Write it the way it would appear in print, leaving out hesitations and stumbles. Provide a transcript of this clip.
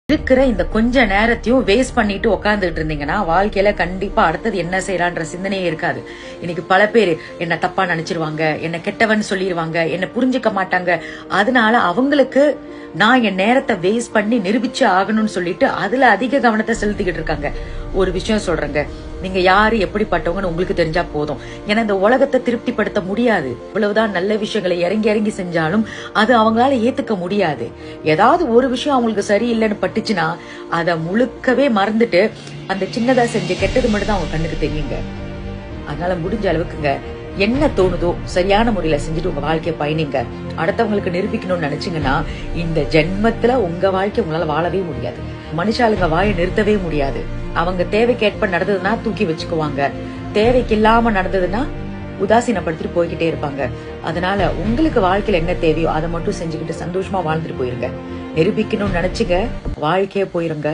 இருக்கிற இந்த கொஞ்ச நேரத்தையும் வேஸ்ட் பண்ணிட்டு உட்காந்துட்டு இருந்தீங்கன்னா வாழ்க்கையில கண்டிப்பா அடுத்தது என்ன செய்யலான்ற சிந்தனையே இருக்காது. இன்னைக்கு பல பேர் என்ன தப்பா நினைச்சிருவாங்க, என்ன கெட்டவன் சொல்லிடுவாங்க, என்ன புரிஞ்சுக்க மாட்டாங்க. அதனால அவங்களுக்கு நான் என் நேரத்தை வேஸ்ட் பண்ணி நிரூபிச்சு ஆகணும்னு சொல்லிட்டு அதுல அதிக கவனத்தை செலுத்திக்கிட்டு இருக்காங்க. ஒரு விஷயம் சொல்றேங்க, நீங்க யாரு எப்படிப்பட்டவங்கன்னு உங்களுக்கு தெரிஞ்சா போதும். ஏன்னா இந்த உலகத்தை திருப்திப்படுத்த முடியாது. இவ்வளவுதான் நல்ல விஷயங்களை இறங்கி இறங்கி செஞ்சாலும் அது அவங்களால ஏத்துக்க முடியாது. ஏதாவது ஒரு விஷயம் அவங்களுக்கு சரியில்லைன்னு பட்டுச்சுன்னா அதை முழுக்கவே மறந்துட்டு அந்த சின்னதா செஞ்ச கெட்டது மட்டும் தான் அவங்க கண்ணுக்கு தெரியுங்க. அதனால முடிஞ்ச அளவுக்குங்க என்ன தோணுதோ சரியான முறையில செஞ்சுட்டு உங்க வாழ்க்கையை பயணிங்க. அடுத்தவங்களுக்கு நிரூபிக்கணும்னு நினைச்சீங்கன்னா இந்த ஜென்மத்துல உங்க வாழ்க்கை உங்களால வாழவே முடியாது. மனுஷாளுங்க வாயை நிறுத்தவே முடியாது. அவங்க தேவைக்கேற்ப நடந்ததுன்னா தூக்கி வச்சுக்குவாங்க, தேவைக்கு இல்லாம நடந்ததுன்னா உதாசீனப்படுத்திட்டு போய்கிட்டே இருப்பாங்க. அதனால உங்களுக்கு வாழ்க்கையில என்ன தேவையோ அதை மட்டும் செஞ்சுக்கிட்டு சந்தோஷமா வாழ்ந்துட்டு போயிருங்க. நிரூபிக்கணும்னு நினைச்சுங்க வாழ்க்கையே போயிருங்க.